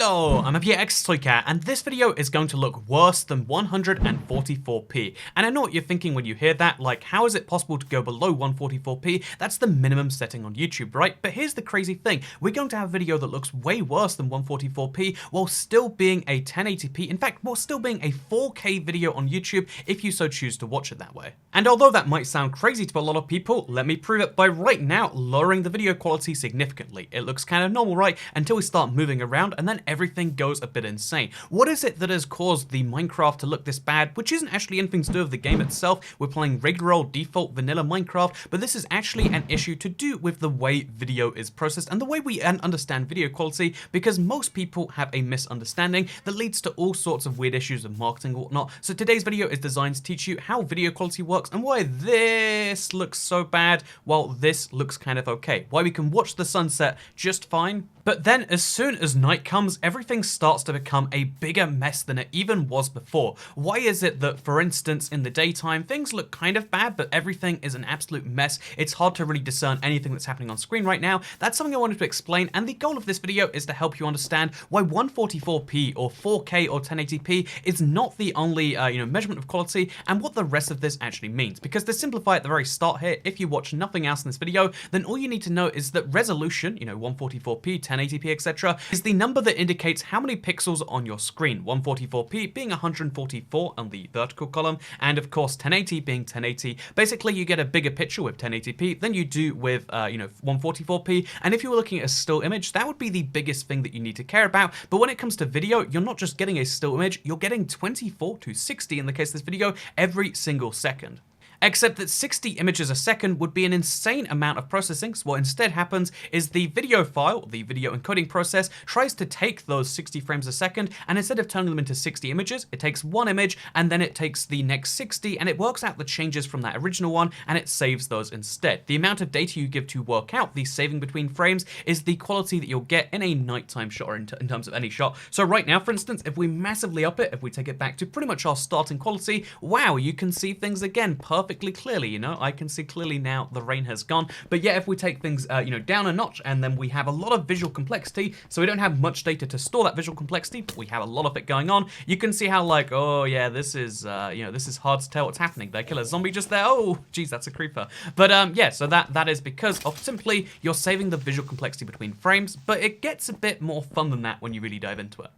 Hello, I'm bitrate, and this video is going to look worse than 144p. And I know what you're thinking when you hear that, like how is it possible to go below 144p? That's the minimum setting on YouTube, right? But here's the crazy thing, we're going to have a video that looks way worse than 144p while still being a 1080p, in fact, while still being a 4K video on YouTube if you so choose to watch it that way. And although that might sound crazy to a lot of people, let me prove it by right now lowering the video quality significantly. It looks kind of normal, right? Until we start moving around and then everything goes a bit insane. What is it that has caused the Minecraft to look this bad, which isn't actually anything to do with the game itself? We're playing regular old default vanilla Minecraft, but this is actually an issue to do with the way video is processed and the way we understand video quality, because most people have a misunderstanding that leads to all sorts of weird issues of marketing and whatnot. So today's video is designed to teach you how video quality works and why this looks so bad while this looks kind of okay. Why we can watch the sunset just fine, but then as soon as night comes, everything starts to become a bigger mess than it even was before. Why is it that, for instance, in the daytime, things look kind of bad, but everything is an absolute mess? It's hard to really discern anything that's happening on screen right now. That's something I wanted to explain, and the goal of this video is to help you understand why 144p or 4K or 1080p is not the only measurement of quality, and what the rest of this actually means. Because to simplify at the very start here, if you watch nothing else in this video, then all you need to know is that resolution, 144p, 1080p, etc., is the number that indicates how many pixels are on your screen. 144p being 144 on the vertical column, and of course 1080 being 1080. Basically, you get a bigger picture with 1080p than you do with 144p. And if you were looking at a still image, that would be the biggest thing that you need to care about. But when it comes to video, you're not just getting a still image, you're getting 24 to 60 in the case of this video every single second. Except that 60 images a second would be an insane amount of processing, so what instead happens is the video file, the video encoding process, tries to take those 60 frames a second, and instead of turning them into 60 images, it takes one image, and then it takes the next 60, and it works out the changes from that original one, and it saves those instead. The amount of data you give to work out the saving between frames is the quality that you'll get in a nighttime shot, or in terms of any shot. So right now, for instance, if we massively up it, if we take it back to pretty much our starting quality, wow, you can see things again perfectly clearly, I can see clearly now the rain has gone. But yeah, if we take things, down a notch, and then we have a lot of visual complexity, so we don't have much data to store that visual complexity, but we have a lot of it going on, you can see how, like, oh yeah, this is, this is hard to tell what's happening. They kill a zombie just there. Oh, geez, that's a creeper. But yeah, so that is because of simply you're saving the visual complexity between frames, but it gets a bit more fun than that when you really dive into it.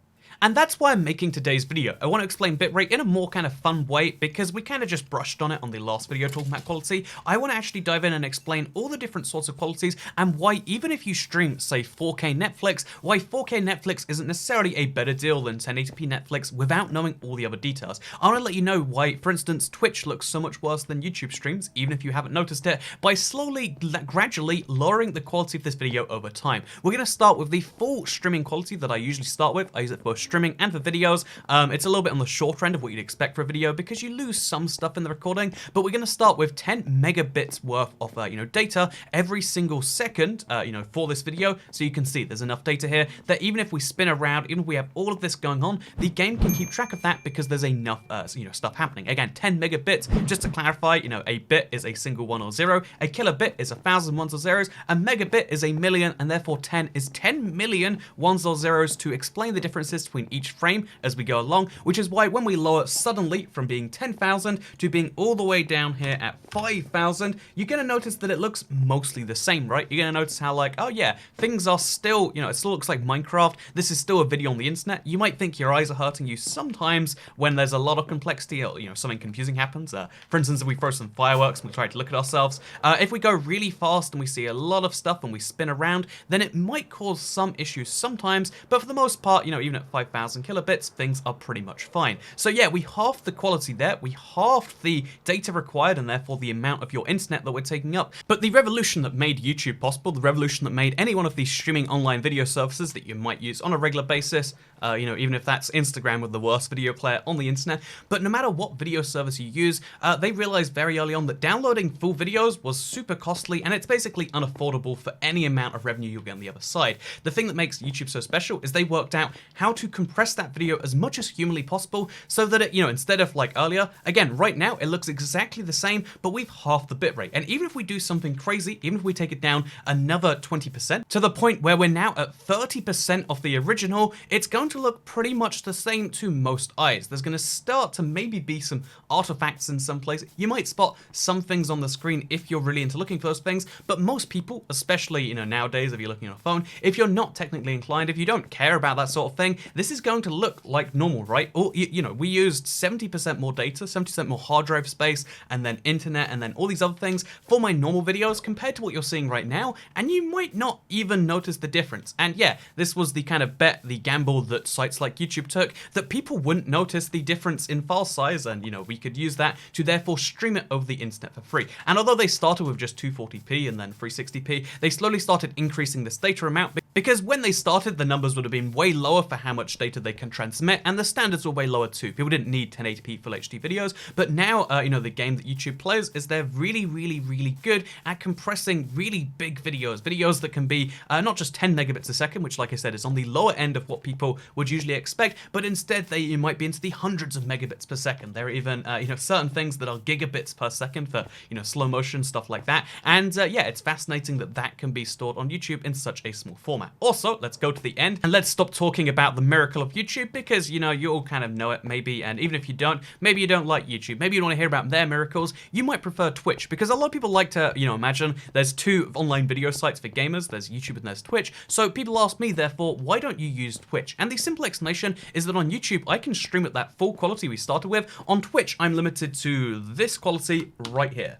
And that's why I'm making today's video. I want to explain bitrate in a more kind of fun way, because we kind of just brushed on it on the last video talking about quality. I want to actually dive in and explain all the different sorts of qualities and why even if you stream, say, 4K Netflix, why 4K Netflix isn't necessarily a better deal than 1080p Netflix without knowing all the other details. I want to let you know why, for instance, Twitch looks so much worse than YouTube streams, even if you haven't noticed it, by slowly, gradually lowering the quality of this video over time. We're going to start with the full streaming quality that I usually start with. I use it for streaming and for videos. It's a little bit on the short end of what you'd expect for a video because you lose some stuff in the recording, but we're going to start with 10 megabits worth of data every single second for this video, so you can see there's enough data here that even if we spin around, even if we have all of this going on, the game can keep track of that because there's enough stuff happening. Again, 10 megabits, just to clarify, a bit is a single one or zero, a kilobit is 1,000 ones or zeros, a megabit is a million, and therefore 10 is 10 million ones or zeros to explain the differences between each frame as we go along, which is why when we lower suddenly from being 10,000 to being all the way down here at 5,000, you're going to notice that it looks mostly the same, right? You're going to notice how, like, oh yeah, things are still, it still looks like Minecraft. This is still a video on the internet. You might think your eyes are hurting you sometimes when there's a lot of complexity or, something confusing happens. For instance, if we throw some fireworks and we try to look at ourselves, if we go really fast and we see a lot of stuff and we spin around, then it might cause some issues sometimes, but for the most part, even at 5,000 kilobits, things are pretty much fine. So yeah, we halved the quality there, we halved the data required, and therefore the amount of your internet that we're taking up. But the revolution that made YouTube possible, the revolution that made any one of these streaming online video services that you might use on a regular basis, even if that's Instagram with the worst video player on the internet, but no matter what video service you use, they realized very early on that downloading full videos was super costly, and it's basically unaffordable for any amount of revenue you'll get on the other side. The thing that makes YouTube so special is they worked out how to to compress that video as much as humanly possible so that it, instead of like earlier, again, right now it looks exactly the same, but we've halved the bitrate. And even if we do something crazy, even if we take it down another 20% to the point where we're now at 30% of the original, it's going to look pretty much the same to most eyes. There's going to start to maybe be some artifacts in some places. You might spot some things on the screen if you're really into looking for those things, but most people, especially, nowadays, if you're looking on a phone, if you're not technically inclined, if you don't care about that sort of thing, this is going to look like normal, right? Or, we used 70% more data, 70% more hard drive space, and then internet, and then all these other things for my normal videos compared to what you're seeing right now, and you might not even notice the difference. And yeah, this was the kind of bet, the gamble that sites like YouTube took, that people wouldn't notice the difference in file size, and we could use that to therefore stream it over the internet for free. And although they started with just 240p and then 360p, they slowly started increasing this data amount, because when they started, the numbers would have been way lower for how much data they can transmit, and the standards were way lower too. People didn't need 1080p full HD videos, but now, the game that YouTube plays is they're really, really, really good at compressing really big videos that can be not just 10 megabits a second, which, like I said, is on the lower end of what people would usually expect, but instead they might be into the hundreds of megabits per second. There are even, certain things that are gigabits per second for, slow motion, stuff like that. And yeah, it's fascinating that that can be stored on YouTube in such a small format. Also, let's go to the end and let's stop talking about the miracle of YouTube, because, you all kind of know it maybe, and even if you don't, maybe you don't like YouTube, maybe you don't want to hear about their miracles, you might prefer Twitch, because a lot of people like to, imagine there's two online video sites for gamers, there's YouTube and there's Twitch. So people ask me, therefore, why don't you use Twitch? And the simple explanation is that on YouTube, I can stream at that full quality we started with. On Twitch, I'm limited to this quality right here.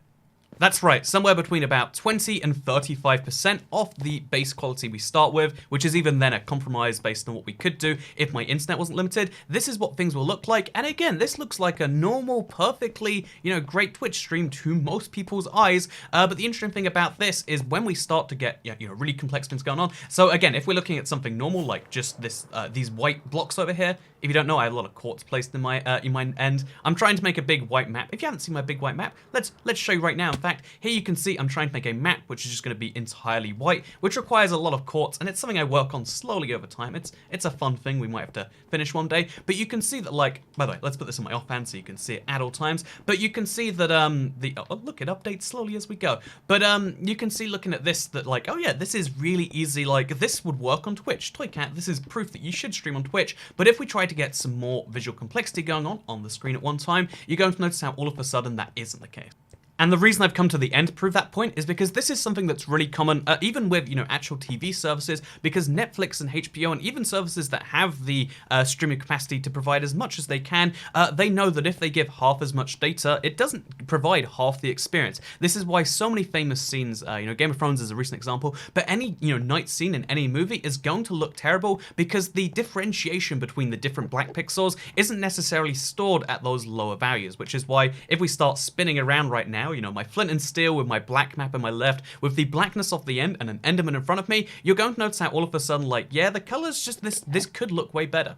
That's right, somewhere between about 20 and 35% of the base quality we start with, which is even then a compromise based on what we could do if my internet wasn't limited. This is what things will look like, and again, this looks like a normal, perfectly, great Twitch stream to most people's eyes, but the interesting thing about this is when we start to get, really complex things going on. So again, if we're looking at something normal, like just this, these white blocks over here, if you don't know, I have a lot of quartz placed in my end. I'm trying to make a big white map. If you haven't seen my big white map, let's show you right now. In fact, here you can see I'm trying to make a map which is just going to be entirely white, which requires a lot of quartz, and it's something I work on slowly over time. It's a fun thing we might have to finish one day, but you can see that, like, by the way, let's put this on my offhand so you can see it at all times, but you can see that look, it updates slowly as we go, but you can see looking at this that, like, oh yeah, this is really easy, like this would work on Twitch. Toycat, this is proof that you should stream on Twitch, but if we try to get some more visual complexity going on the screen at one time, you're going to notice how all of a sudden that isn't the case. And the reason I've come to the end to prove that point is because this is something that's really common, even with, actual TV services, because Netflix and HBO and even services that have the streaming capacity to provide as much as they can, they know that if they give half as much data, it doesn't provide half the experience. This is why so many famous scenes, Game of Thrones is a recent example, but any, night scene in any movie is going to look terrible because the differentiation between the different black pixels isn't necessarily stored at those lower values, which is why if we start spinning around right now, my flint and steel with my black map on my left, with the blackness off the end and an enderman in front of me, you're going to notice how all of a sudden, like, yeah, the colors just, this could look way better.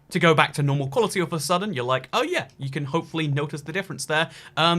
To go back to normal quality all of a sudden, you're like, oh yeah, you can hopefully notice the difference there,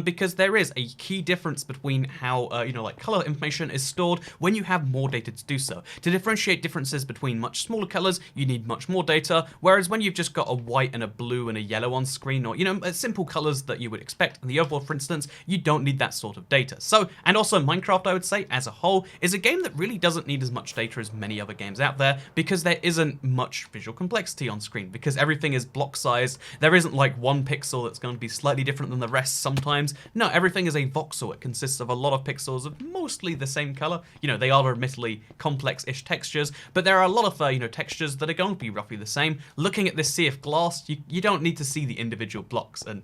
because there is a key difference between how, like color information is stored when you have more data to do so. To differentiate differences between much smaller colors, you need much more data, whereas when you've just got a white and a blue and a yellow on screen, or, simple colors that you would expect in the overworld, for instance, you don't need that sort of data. So, and also Minecraft, I would say, as a whole, is a game that really doesn't need as much data as many other games out there, because there isn't much visual complexity on screen, because everything is block sized. There isn't like one pixel that's going to be slightly different than the rest sometimes. No, everything is a voxel. It consists of a lot of pixels of mostly the same color. They are admittedly complex-ish textures, but there are a lot of, textures that are going to be roughly the same. Looking at this sea of glass, you don't need to see the individual blocks, and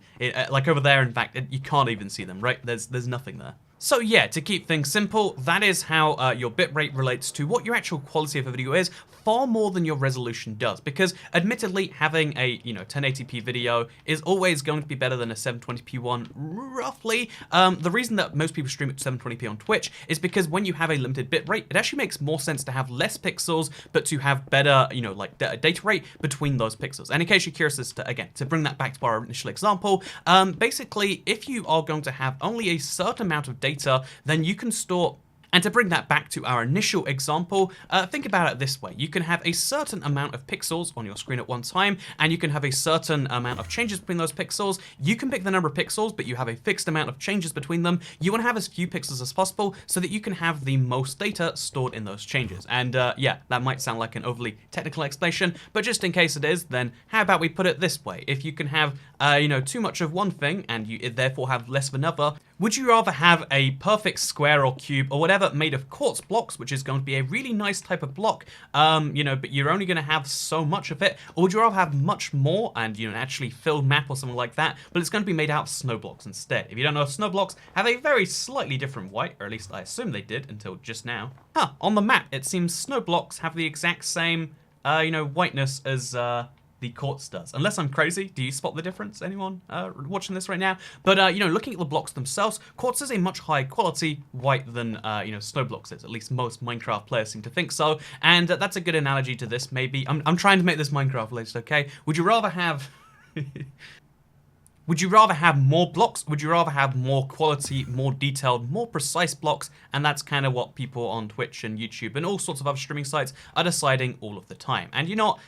like over there, in fact, you can't even see them, right? There's nothing there. So yeah, to keep things simple, that is how your bitrate relates to what your actual quality of a video is, far more than your resolution does, because admittedly having a 1080p video is always going to be better than a 720p one, roughly. The reason that most people stream at 720p on Twitch is because when you have a limited bitrate, it actually makes more sense to have less pixels, but to have better, data rate between those pixels. And in case you're curious as to, again, to bring that back to our initial example, basically, if you are going to have only a certain amount of data, then you can store And to bring that back to our initial example, think about it this way. You can have a certain amount of pixels on your screen at one time, and you can have a certain amount of changes between those pixels. You can pick the number of pixels, but you have a fixed amount of changes between them. You want to have as few pixels as possible so that you can have the most data stored in those changes. And yeah, that might sound like an overly technical explanation, but just in case it is, then how about we put it this way? If you can have, too much of one thing and you therefore have less of another, would you rather have a perfect square or cube or whatever made of quartz blocks, which is going to be a really nice type of block, but you're only going to have so much of it, or would you rather have much more and, an actually filled map or something like that, but it's going to be made out of snow blocks instead? If you don't know, snow blocks have a very slightly different white, or at least I assume they did until just now. On the map, it seems snow blocks have the exact same, whiteness as, the quartz does. Unless I'm crazy, do you spot the difference? Anyone watching this right now? But, looking at the blocks themselves, quartz is a much higher quality white than, snow blocks is. At least most Minecraft players seem to think so. And that's a good analogy to this, maybe. I'm trying to make this Minecraft related, okay? Would you rather have... Would you rather have more blocks? Would you rather have more quality, more detailed, more precise blocks? And that's kind of what people on Twitch and YouTube and all sorts of other streaming sites are deciding all of the time. And you know what?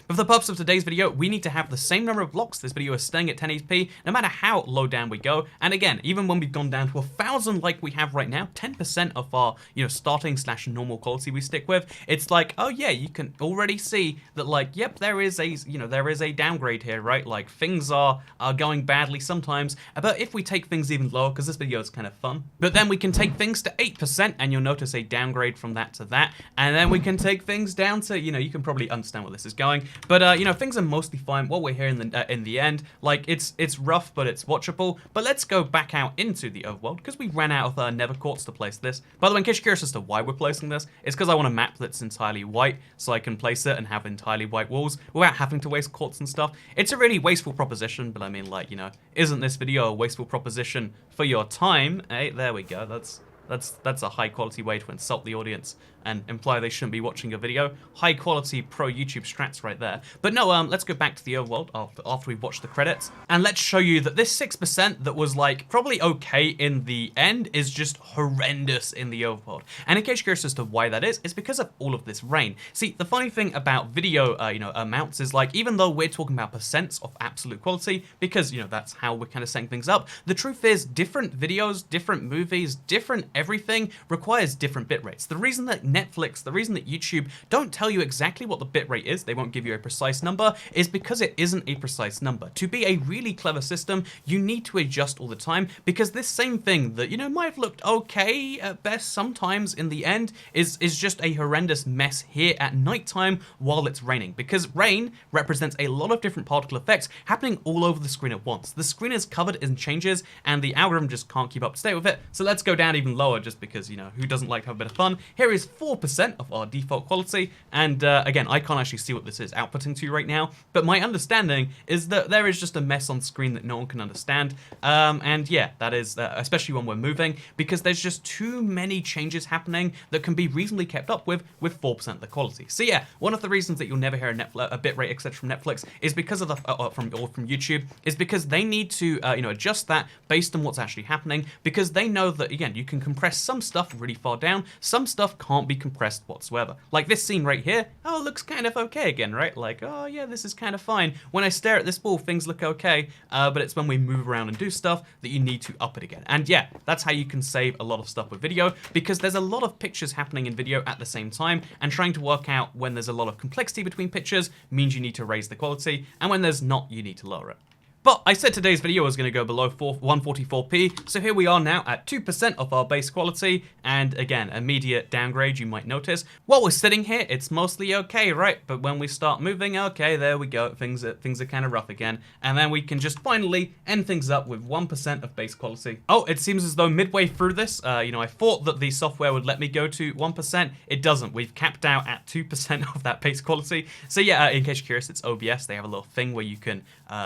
But for the purpose of today's video, we need to have the same number of blocks. This video is staying at 1080p, no matter how low down we go. And again, even when we've gone down to 1000 like we have right now, 10% of our, starting / normal quality we stick with, it's like, oh yeah, you can already see that, like, yep, there is a downgrade here, right? Like, things are going badly sometimes. But if we take things even lower, because this video is kind of fun, but then we can take things to 8%, and you'll notice a downgrade from that to that. And then we can take things down to, you can probably understand where this is going. But, things are mostly fine. What we're here in the end, like, it's rough, but it's watchable. But let's go back out into the overworld, because we ran out of nether quartz to place this. By the way, in case you're curious as to why we're placing this, it's because I want a map that's entirely white, so I can place it and have entirely white walls without having to waste quartz and stuff. It's a really wasteful proposition, but I mean, like, isn't this video a wasteful proposition for your time? Hey, there we go. That's a high quality way to insult the audience and imply they shouldn't be watching a video. High quality pro YouTube strats right there. But no, let's go back to the overworld after we've watched the credits, and let's show you that this 6% that was like probably okay in the end is just horrendous in the overworld. And in case you're curious as to why that is, it's because of all of this rain. See, the funny thing about video, amounts is, like, even though we're talking about percents of absolute quality, because, that's how we're kind of setting things up, the truth is different videos, different movies, different everything requires different bit rates. The reason that Netflix, the reason that YouTube don't tell you exactly what the bitrate is, they won't give you a precise number, is because it isn't a precise number. To be a really clever system, you need to adjust all the time, because this same thing that, might have looked okay at best sometimes in the end is just a horrendous mess here at nighttime while it's raining, because rain represents a lot of different particle effects happening all over the screen at once. The screen is covered in changes, and the algorithm just can't keep up to date with it, so let's go down even lower just because, who doesn't like to have a bit of fun? Here is 4% of our default quality, and again, I can't actually see what this is outputting to you right now, but my understanding is that there is just a mess on screen that no one can understand, and yeah, that is, especially when we're moving, because there's just too many changes happening that can be reasonably kept up with 4% of the quality. So yeah, one of the reasons that you'll never hear a bitrate etc. from Netflix is because of the, from YouTube, is because they need to, adjust that based on what's actually happening, because they know that, again, you can compress some stuff really far down, some stuff can't be compressed whatsoever. Like this scene right here, oh, it looks kind of okay again, right? Like, oh yeah, this is kind of fine. When I stare at this wall, things look okay, but it's when we move around and do stuff that you need to up it again. And yeah, that's how you can save a lot of stuff with video, because there's a lot of pictures happening in video at the same time, and trying to work out when there's a lot of complexity between pictures means you need to raise the quality, and when there's not, you need to lower it. But I said today's video was going to go below 144p, so here we are now at 2% of our base quality, and again, immediate downgrade you might notice. While we're sitting here, it's mostly okay, right? But when we start moving, okay, there we go, things are kind of rough again, and then we can just finally end things up with 1% of base quality. Oh, it seems as though midway through this, I thought that the software would let me go to 1%. It doesn't. We've capped out at 2% of that base quality. So yeah, in case you're curious, it's OBS. They have a little thing where you can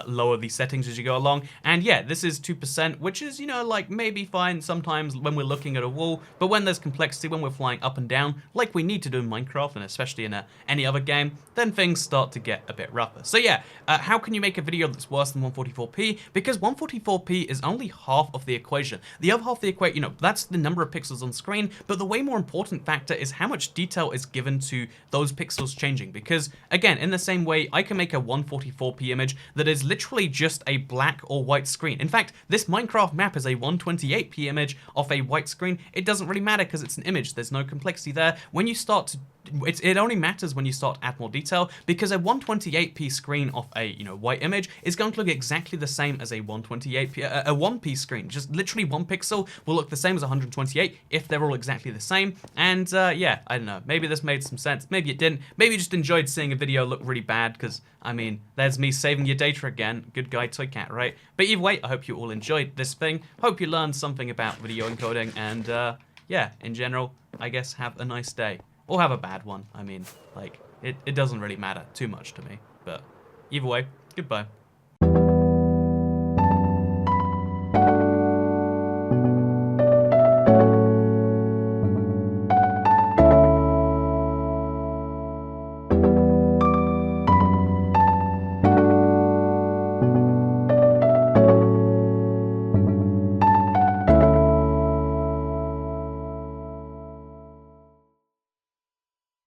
lower the settings settings as you go along. And yeah, this is 2%, which is, you know, like maybe fine sometimes when we're looking at a wall, but when there's complexity, when we're flying up and down, like we need to do in Minecraft and especially in any other game, then things start to get a bit rougher. So yeah, how can you make a video that's worse than 144p? Because 144p is only half of the equation. The other half of the equation, you know, that's the number of pixels on screen, but the way more important factor is how much detail is given to those pixels changing. Because again, in the same way, I can make a 144p image that is literally just a black or white screen. In fact, this Minecraft map is a 128p image off a white screen. It doesn't really matter because it's an image. There's no complexity there. When you start to it only matters when you start to add more detail, because a 128p screen off a, you know, white image is going to look exactly the same as a 128p, a 1p screen. Just literally 1 pixel will look the same as 128 if they're all exactly the same. And yeah, I don't know. Maybe this made some sense. Maybe it didn't. Maybe you just enjoyed seeing a video look really bad because, I mean, there's me saving your data again. Good guy, Toy Cat, right? But either way, I hope you all enjoyed this thing. Hope you learned something about video encoding. And yeah, in general, I guess have a nice day. Or have a bad one. I mean, like, it doesn't really matter too much to me. But either way, goodbye.